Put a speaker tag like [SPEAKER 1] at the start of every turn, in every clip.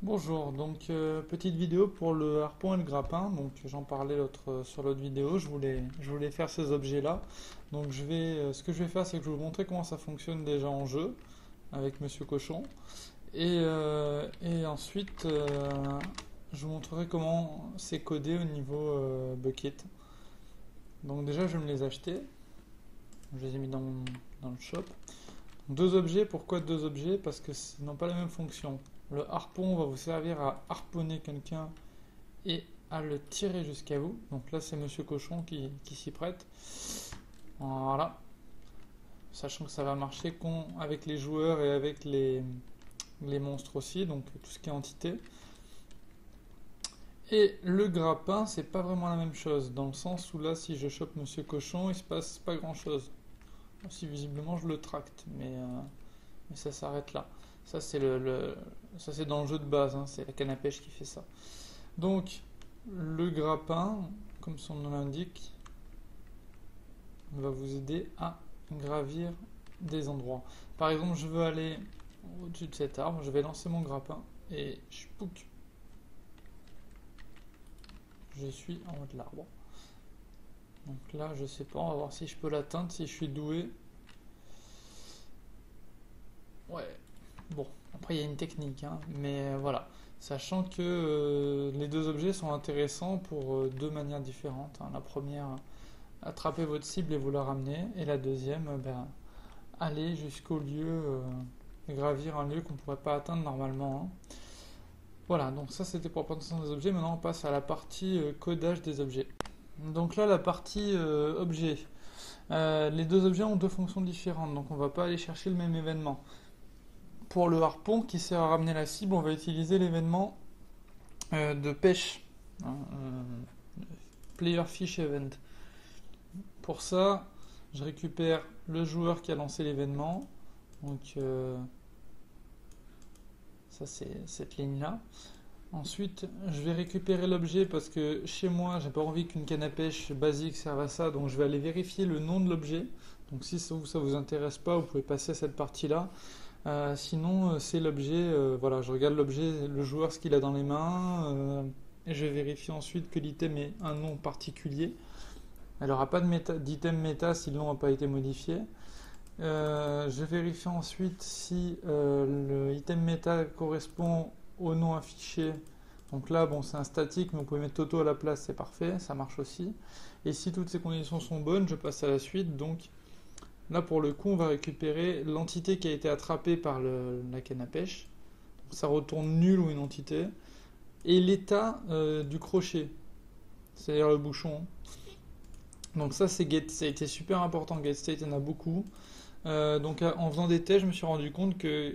[SPEAKER 1] Bonjour, donc petite vidéo pour le harpon et le grappin. Donc j'en parlais sur l'autre vidéo. Je voulais faire ces objets-là. Donc ce que je vais faire, c'est que je vais vous montrer comment ça fonctionne déjà en jeu avec Monsieur Cochon. Et ensuite, je vous montrerai comment c'est codé au niveau bucket. Donc déjà, je vais me les acheter. Je les ai mis dans le shop. Deux objets, pourquoi deux objets? Parce que ils n'ont pas la même fonction. Le harpon va vous servir à harponner quelqu'un et à le tirer jusqu'à vous. Donc là, c'est Monsieur Cochon qui s'y prête. Voilà. Sachant que ça va marcher avec les joueurs et avec les monstres aussi, donc tout ce qui est entité. Et le grappin, c'est pas vraiment la même chose, dans le sens où là, si je chope Monsieur Cochon, il se passe pas grand chose. Si visiblement je le tracte, mais ça s'arrête là. Ça c'est ça c'est dans le jeu de base, hein, c'est la canne à pêche qui fait ça. Donc le grappin, comme son nom l'indique, va vous aider à gravir des endroits. Par exemple, je veux aller au-dessus de cet arbre, je vais lancer mon grappin et je suis en haut de l'arbre. Donc là, je sais pas, on va voir si je peux l'atteindre, si je suis doué. Ouais, bon, après il y a une technique, hein, mais voilà. Sachant que les deux objets sont intéressants pour deux manières différentes, hein. La première, attraper votre cible et vous la ramener. Et la deuxième, aller jusqu'au lieu, gravir un lieu qu'on ne pourrait pas atteindre normalement, hein. Voilà, donc ça c'était pour la présentation des objets. Maintenant on passe à la partie codage des objets. Donc là, la partie objet. Les deux objets ont deux fonctions différentes, donc on ne va pas aller chercher le même événement. Pour le harpon qui sert à ramener la cible, on va utiliser l'événement de pêche, hein, Player Fish Event. Pour ça, je récupère le joueur qui a lancé l'événement. Donc ça c'est cette ligne-là. Ensuite, je vais récupérer l'objet parce que chez moi, j'ai pas envie qu'une canne à pêche basique serve à ça, donc je vais aller vérifier le nom de l'objet. Donc si ça vous intéresse pas, vous pouvez passer à cette partie-là. Sinon, c'est l'objet. Voilà, je regarde l'objet, le joueur, ce qu'il a dans les mains. Et je vérifie ensuite que l'item ait un nom particulier. Elle n'aura pas d'item méta si le nom n'a pas été modifié. Je vérifie ensuite si le item méta correspond au nom affiché. Donc là, bon, c'est un statique, mais vous pouvez mettre Toto à la place, c'est parfait, ça marche aussi. Et si toutes ces conditions sont bonnes, je passe à la suite. Donc là, pour le coup, on va récupérer l'entité qui a été attrapée par la canne à pêche. Donc ça retourne nul ou une entité. Et l'état du crochet, c'est-à-dire le bouchon. Donc ça, ça a été super important. Get state, il y en a beaucoup. Donc en faisant des tests, je me suis rendu compte que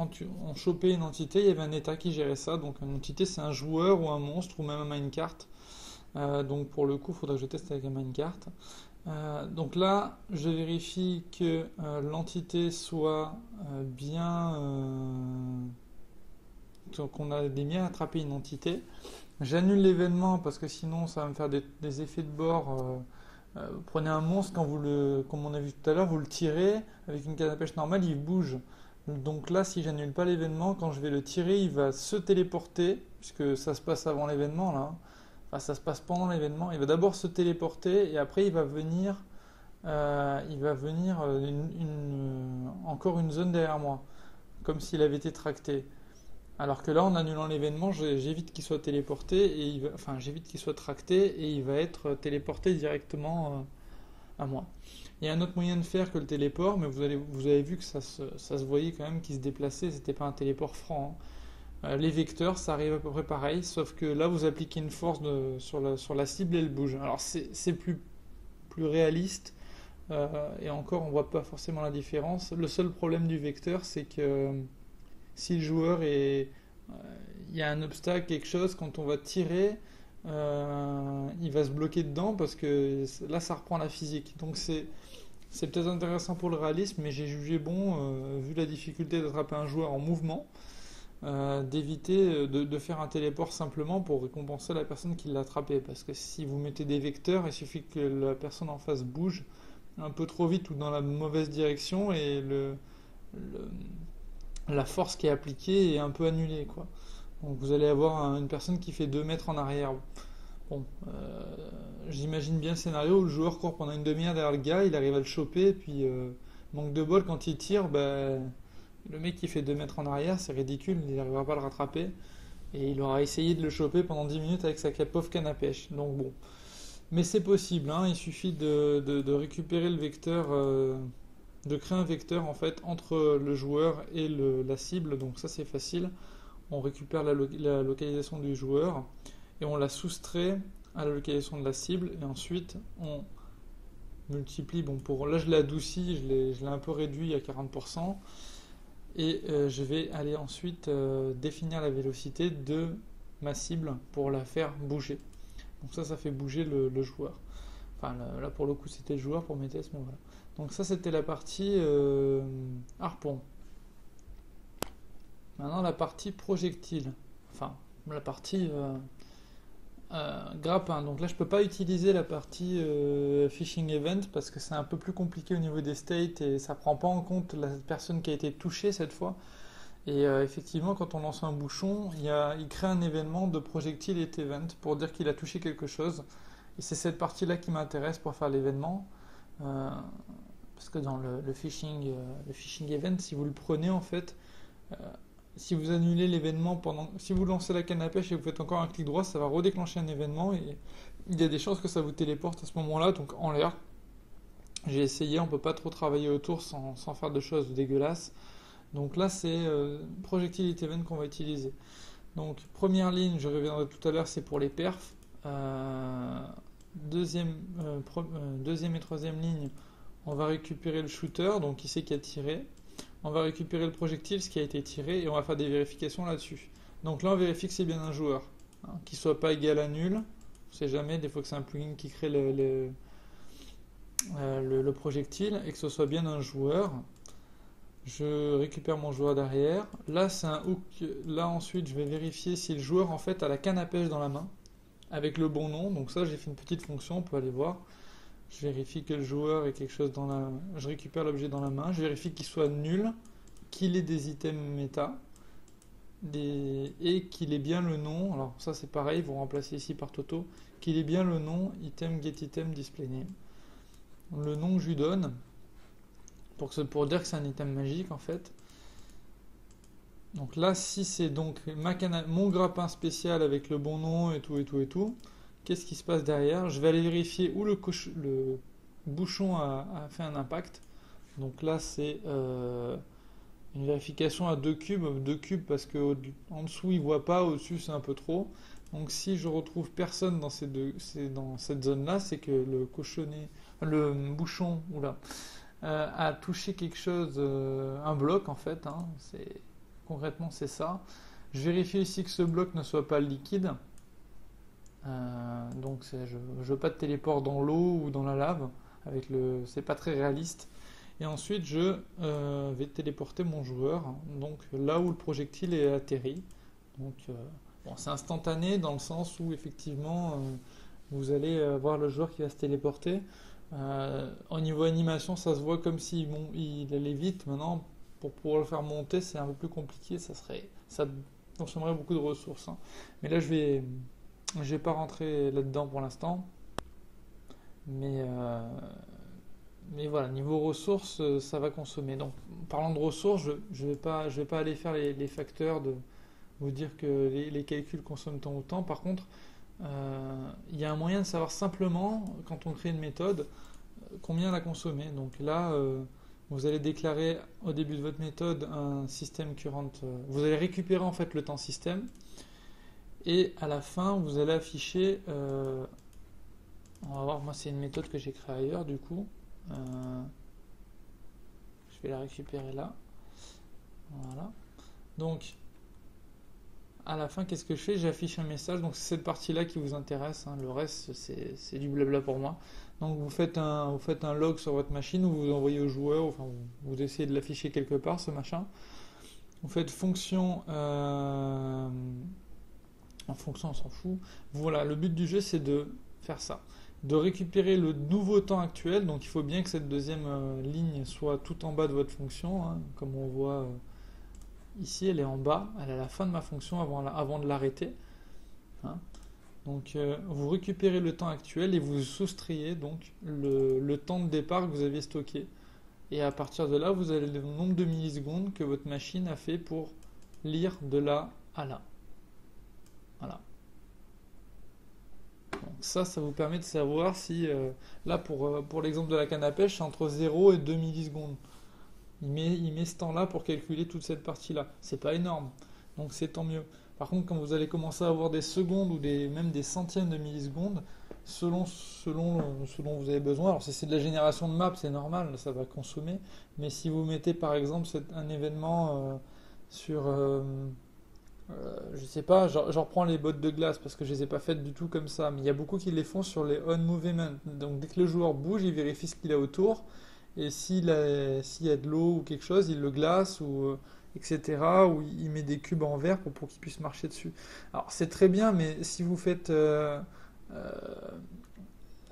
[SPEAKER 1] on chopait une entité, il y avait un état qui gérait ça. Donc une entité, c'est un joueur ou un monstre ou même un minecart. Donc pour le coup, il faudrait que je teste avec un minecart. Donc là, je vérifie que l'entité soit bien... qu'on a bien attrapé une entité. J'annule l'événement parce que sinon ça va me faire des effets de bord. Vous prenez un monstre, comme on a vu tout à l'heure, vous le tirez, avec une canne à pêche normale, il bouge. Donc là, si j'annule pas l'événement, quand je vais le tirer, il va se téléporter, puisque ça se passe avant l'événement là. Enfin, ça se passe pendant l'événement. Il va d'abord se téléporter et après il va venir encore une zone derrière moi, comme s'il avait été tracté. Alors que là, en annulant l'événement, j'évite qu'il soit téléporté enfin, j'évite qu'il soit tracté et il va être téléporté directement à moi. Il y a un autre moyen de faire que le téléport, mais vous avez vu que ça se voyait quand même qu'il se déplaçait, c'était pas un téléport franc, hein. Les vecteurs, ça arrive à peu près pareil, sauf que là, vous appliquez une force sur la cible et elle bouge. Alors c'est plus réaliste, et encore, on voit pas forcément la différence. Le seul problème du vecteur, c'est que si le joueur est, il y a un obstacle, quelque chose, quand on va tirer, il va se bloquer dedans parce que là ça reprend la physique. Donc c'est peut-être intéressant pour le réalisme, mais j'ai jugé bon, vu la difficulté d'attraper un joueur en mouvement, d'éviter de faire un téléport simplement pour récompenser la personne qui l'a attrapé. Parce que si vous mettez des vecteurs, il suffit que la personne en face bouge un peu trop vite ou dans la mauvaise direction et la force qui est appliquée est un peu annulée, quoi. Donc vous allez avoir une personne qui fait 2 mètres en arrière. Bon, j'imagine bien le scénario où le joueur court pendant une demi-heure derrière le gars, il arrive à le choper, et puis manque de bol quand il tire, bah, le mec qui fait 2 mètres en arrière, c'est ridicule, il n'arrivera pas à le rattraper. Et il aura essayé de le choper pendant 10 minutes avec sa pauvre canne à pêche. Donc bon. Mais c'est possible, hein, il suffit de récupérer le vecteur, de créer un vecteur en fait entre le joueur et la cible. Donc ça c'est facile. On récupère la localisation du joueur et on la soustrait à la localisation de la cible. Et ensuite on multiplie. Bon, là je l'ai adouci, je l'ai un peu réduit à 40%. Et je vais aller ensuite définir la vélocité de ma cible pour la faire bouger. Donc ça fait bouger le joueur. Enfin là pour le coup c'était le joueur pour mes tests, mais voilà. Donc ça c'était la partie harpon. Maintenant la partie projectile. Enfin la partie grappin. Donc là je peux pas utiliser la partie phishing event parce que c'est un peu plus compliqué au niveau des states et ça prend pas en compte la personne qui a été touchée cette fois. Et effectivement, quand on lance un bouchon, il crée un événement de projectile et event pour dire qu'il a touché quelque chose. Et c'est cette partie-là qui m'intéresse pour faire l'événement. Parce que dans le phishing event, si vous le prenez en fait, euh, si vous annulez l'événement si vous lancez la canne à pêche et vous faites encore un clic droit, ça va redéclencher un événement et il y a des chances que ça vous téléporte à ce moment-là, donc en l'air. J'ai essayé, on peut pas trop travailler autour sans faire de choses dégueulasses. Donc là, c'est projectile event qu'on va utiliser. Donc première ligne, je reviendrai tout à l'heure, c'est pour les perfs. Deuxième et troisième ligne, on va récupérer le shooter, donc qui c'est qui a tiré. On va récupérer le projectile, ce qui a été tiré, et on va faire des vérifications là-dessus. Donc là, on vérifie que c'est bien un joueur, hein, qu'il soit pas égal à nul. On sait jamais, des fois que c'est un plugin qui crée le projectile, et que ce soit bien un joueur. Je récupère mon joueur derrière. Là, c'est un hook. Là, ensuite, je vais vérifier si le joueur en fait a la canne à pêche dans la main avec le bon nom. Donc ça, j'ai fait une petite fonction. On peut aller voir. Je vérifie que le joueur ait quelque chose dans la. Je récupère l'objet dans la main. Je vérifie qu'il soit nul, qu'il ait des items méta et qu'il ait bien le nom. Alors ça, c'est pareil. Vous remplacez ici par Toto. Qu'il ait bien le nom item get item display name. Le nom que je lui donne. Pour dire que c'est un item magique en fait. Donc là, si c'est donc mon grappin spécial avec le bon nom et tout, qu'est-ce qui se passe derrière? Je vais aller vérifier où le bouchon a fait un impact. Donc là, c'est une vérification à 2 cubes. 2 cubes parce que en dessous, il ne voit pas, au-dessus, c'est un peu trop. Donc si je retrouve personne dans dans cette zone-là, c'est que le bouchon, a touché quelque chose, un bloc en fait, hein, concrètement c'est ça. Je vérifie ici que ce bloc ne soit pas liquide, donc je veux pas de téléport dans l'eau ou dans la lave, c'est pas très réaliste. Et ensuite je vais téléporter mon joueur, donc là où le projectile est atterri. Donc bon, c'est instantané dans le sens où effectivement vous allez voir le joueur qui va se téléporter. Au niveau animation, ça se voit comme s'il allait vite. Maintenant, pour pouvoir le faire monter, c'est un peu plus compliqué. Ça consommerait beaucoup de ressources, hein. Mais là, je vais pas rentrer là-dedans pour l'instant. Mais voilà, niveau ressources, ça va consommer. Donc, parlant de ressources, je vais pas aller faire les facteurs de vous dire que les calculs consomment tant ou tant. Par contre, il y a un moyen de savoir simplement, quand on crée une méthode, combien elle a consommé. Donc là, vous allez déclarer au début de votre méthode un système current. Vous allez récupérer en fait le temps système. Et à la fin, vous allez afficher. On va voir, moi c'est une méthode que j'ai créée ailleurs du coup. Je vais la récupérer là. Voilà. Donc, à la fin, qu'est-ce que je fais? J'affiche un message, donc c'est cette partie-là qui vous intéresse, hein. Le reste, c'est du blabla pour moi. Donc vous faites un log sur votre machine, ou vous envoyez au joueur, enfin vous essayez de l'afficher quelque part, ce machin. Vous faites fonction, en fonction on s'en fout. Voilà, le but du jeu c'est de faire ça, de récupérer le nouveau temps actuel, donc il faut bien que cette deuxième ligne soit tout en bas de votre fonction, hein, comme on voit ici elle est en bas, elle est à la fin de ma fonction avant de l'arrêter. Hein. Donc vous récupérez le temps actuel et vous soustrayez donc le temps de départ que vous aviez stocké. Et à partir de là, vous avez le nombre de millisecondes que votre machine a fait pour lire de là à là. Voilà. Donc ça vous permet de savoir si, là pour l'exemple de la canne à pêche, c'est entre 0 et 2 millisecondes. Il met ce temps-là pour calculer toute cette partie-là. C'est pas énorme, donc c'est tant mieux. Par contre, quand vous allez commencer à avoir des secondes ou même des centièmes de millisecondes, selon dont vous avez besoin, alors si c'est de la génération de maps, c'est normal, ça va consommer. Mais si vous mettez par exemple un événement sur, je sais pas, j'en reprends les bottes de glace parce que je les ai pas faites du tout comme ça, mais il y a beaucoup qui les font sur les on movement. Donc dès que le joueur bouge, il vérifie ce qu'il a autour. Et s'il y a de l'eau ou quelque chose, il le glace ou etc. Ou il met des cubes en verre pour qu'il puisse marcher dessus. Alors c'est très bien, mais si vous faites euh,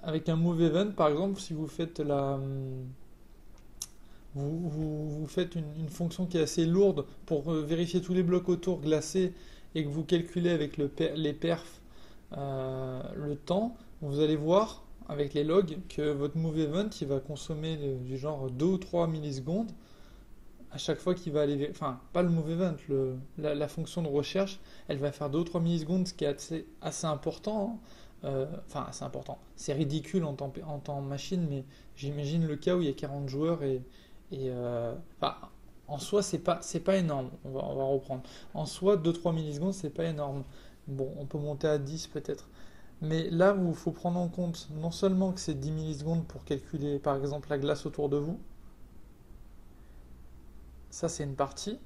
[SPEAKER 1] avec un move event, par exemple, si vous faites vous faites une fonction qui est assez lourde pour vérifier tous les blocs autour glacés et que vous calculez avec les perfs le temps, vous allez voir avec les logs que votre move event il va consommer du genre 2 ou 3 millisecondes à chaque fois qu'il va aller. Enfin, pas le move event, la fonction de recherche, elle va faire 2 ou 3 millisecondes, ce qui est assez important. Hein. Enfin, assez important. C'est ridicule en temps machine, mais j'imagine le cas où il y a 40 joueurs enfin, en soi, c'est pas énorme. On va reprendre. En soi, 2-3 millisecondes, c'est pas énorme. Bon, on peut monter à 10 peut-être. Mais là, il faut prendre en compte non seulement que c'est 10 millisecondes pour calculer par exemple la glace autour de vous, ça c'est une partie,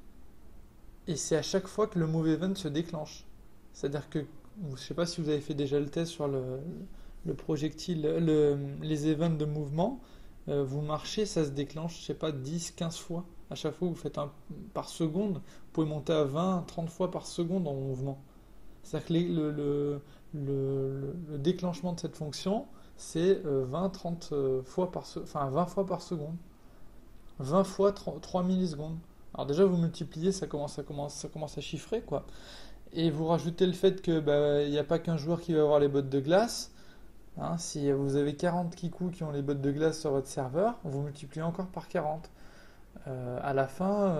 [SPEAKER 1] et c'est à chaque fois que le move event se déclenche. C'est-à-dire que, je ne sais pas si vous avez fait déjà le test sur le projectile, les events de mouvement, vous marchez, ça se déclenche, je sais pas, 10-15 fois. À chaque fois que vous faites un par seconde, vous pouvez monter à 20-30 fois par seconde en mouvement. C'est-à-dire que le déclenchement de cette fonction, c'est 20-30 fois enfin 20 fois par seconde. 20 fois 3 millisecondes. Alors déjà, vous multipliez, ça commence à chiffrer, quoi. Et vous rajoutez le fait que il n'y a pas qu'un joueur qui va avoir les bottes de glace. Hein, si vous avez 40 kikous qui ont les bottes de glace sur votre serveur, vous multipliez encore par 40. À la fin,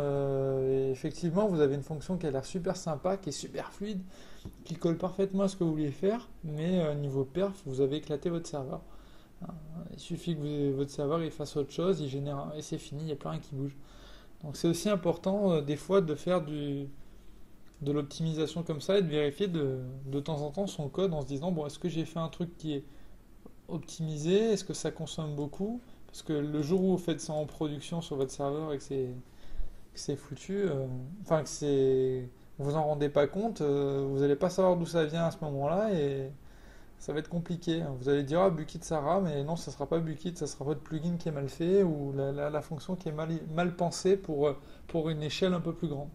[SPEAKER 1] effectivement, vous avez une fonction qui a l'air super sympa, qui est super fluide, qui colle parfaitement à ce que vous vouliez faire, mais niveau perf, vous avez éclaté votre serveur. Hein, il suffit que votre serveur il fasse autre chose, il génère et c'est fini, il n'y a plus rien qui bouge. Donc c'est aussi important des fois de faire de l'optimisation comme ça et de vérifier de temps en temps son code en se disant bon est-ce que j'ai fait un truc qui est optimisé, est-ce que ça consomme beaucoup? Parce que le jour où vous faites ça en production sur votre serveur et que c'est foutu, enfin que c'est vous en rendez pas compte, vous n'allez pas savoir d'où ça vient à ce moment-là et ça va être compliqué. Vous allez dire ah Bukkit ça rame, mais non ça sera pas Bukkit, ça sera votre plugin qui est mal fait ou la fonction qui est mal pensée pour une échelle un peu plus grande.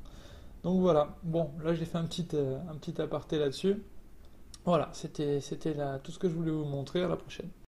[SPEAKER 1] Donc voilà, bon là j'ai fait un petit aparté là-dessus. Voilà, c'était tout ce que je voulais vous montrer, à la prochaine.